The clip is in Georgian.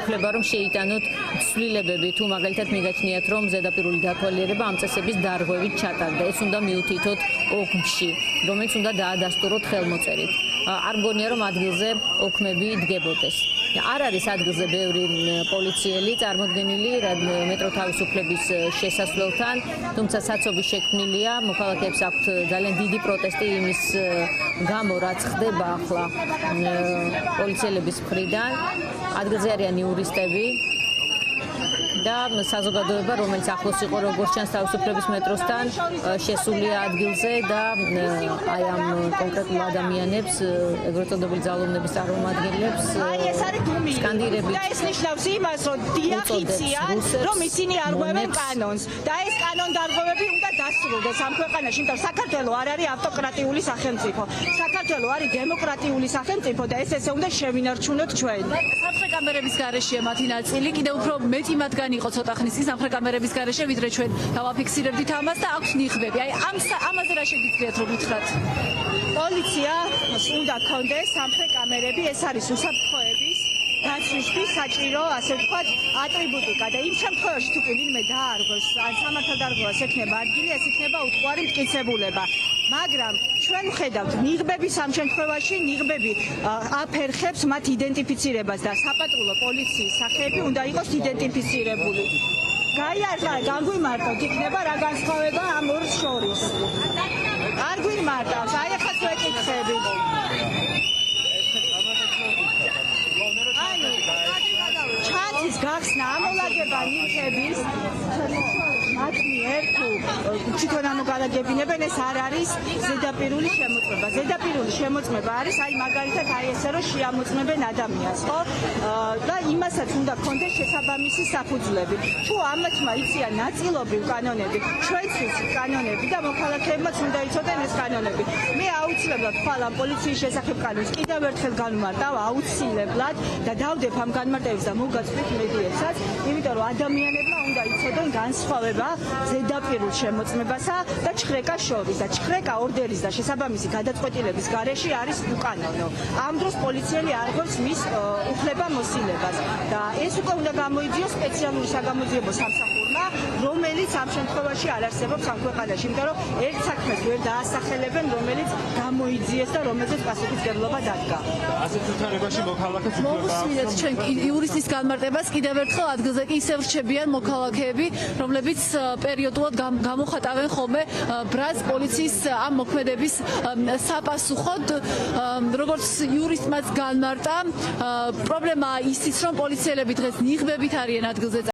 უფლება რომ შეიტანოთ ცვლილებები თუ მაგალითად მიგაჩნიათ რომ ზედაპირული დათვალიერება ამ წესების დარღვევით ჩატარდა ეს უნდა მიუთითოთ ოგმში რომელიც უნდა დაადასტუროთ ხელმოწერით არ მგონია რომ ადგილზე ოქმები დგებოდეს არ არის ადგილზე ბევრი პოლიციელი წარმოდგენილი მეტრო თავისუფლების შესასვლელთან თუმცა საცობი შექმნილია მოქალაქეებს აქვთ ძალიან დიდი პროტესტი იმის გამო რაც ხდება ახლა პოლიციელების მხრიდან ადგილზე არიან იურისტები და საზოგადოება რომელიც ახლოს იყო როგორც ჩანს თავისუფლების მეტროსთან შესულია ადგილზე და აი ამ კონკრეტულ ადამიანებს ეგრეთ წოდებული ძალოვნების წარმომადგენლებს სკანდირებით და ეს ნიშნავს იმას რომ დიახიციან რომ ისინი არღვევენ კანონს და ეს კანონდარღვევები უნდა დასრულდეს ამ ქვეყანაში იმიტომ საქართველოს არ არის ავტოკრატიული სახელმწიფო საქართველოს არის დემოკრატიული სახელმწიფო და ესე უნდა შევინარჩუნოთ ჩვენ სამხრეთ კამერების გარეშეა მათი ნაწილი კიდევ უფრო მეტი მათგანი იყო ცოტა ხნის წინ სამხრეთ კამერების გარეშე ვიდრე ჩვენ დავაფიქსირებდით ამას და აქვს ნიღბები აი ამაზე რა შეგიძლიათ რომ გითხრათ პოლიცია უნდა კონდეს სამხრეთ კამერები ეს არის უსაფრთხოების დაცვისთვის საჭირო ასე ვთქვათ ატრიბუტიკა და იმ შემთხვევაში თუ ვინმე დაარღვევს ან სამართალდარღვევას ექნება ადგილი ეს იქნება უტყუარი მტკიცებულება მაგრამ ჩვენ ვხედავთ ნიღბების ამ შემთხვევაში ნიღბები აფერხებს მათ იდენტიფიცირებას და საპატრულო პოლიციის სახეები უნდა იყოს იდენტიფიცირებული გაიარდა განგვიმარტოთ იქნება რა განსხვავება ამ ორ შორის არ გვიმარტავს აი ახლა ვეკითხებით ჩანს გახსნა ამოლაგება ნივთების მათნიერ თუ თვითონ ამოგალაგებინებენ ეს არ არის ზედაპირული შემოწმება. ზედაპირული შემოწმება არის აი მაგალითად აი ესე რომ შეამოწმებენ ადამიანს, ხო? და იმასაც უნდა გქონდეს შესაბამისი საფუძვლები. თუ ამათმა იციან ნაწილობრივ კანონები, ჩვენთვის კანონები და მოქალაქეებმაც უნდა იცოდნენ ეს კანონები. მე აუცილებლად ხვალ ამ პოლიციის შესახებ კანონს კიდევ ერთხელ განვმარტავ აუცილებლად და დავდებ ამ განმარტებებს და მოვგაცხრით მედიებსაც, იმიტომ რომ ადამიანებმა უნდა იცოდნენ განსხვავება ზედაპირულ შემოწმებასა და ჩხრეკას შორის და ჩხრეკა ორდერის და შესაბამისი გადაწყვეტილების გარეშე არის უკანონო. ამ დროს პოლიციელი არღვევს მის უფლებამოსილებას და ეს უკვე უნდა გამოიძიოს სპეციალური საგამოძიებო სამსახურმა, რომელიც ამ შემთხვევაში არ არსებობს ამ ქვეყანაში, იმიტომ რომ ერთ საქმეს ვერ დაასახელებენ, რომელიც გამოიძიეს და რომელზეც პასუხისმგებლობა დადგა. ასეთ ვითარებაში მოქალაქეს უფლება მოვუსმინეთ ჩვენ იურისტის განმარტებას კიდევ ერთხელ ადგილზე კი ისევ რჩებიან მოქალაქეები, რომლებიც პერიოდულად გამოხატავენ ხოლმე ბრაზ პოლიციის ამ მოქმედების საპასუხოდ, როგორც იურისტმაც განმარტა, პრობლემაა ისიც, რომ პოლიციელები დღეს ნიღბებით არიან ადგილზე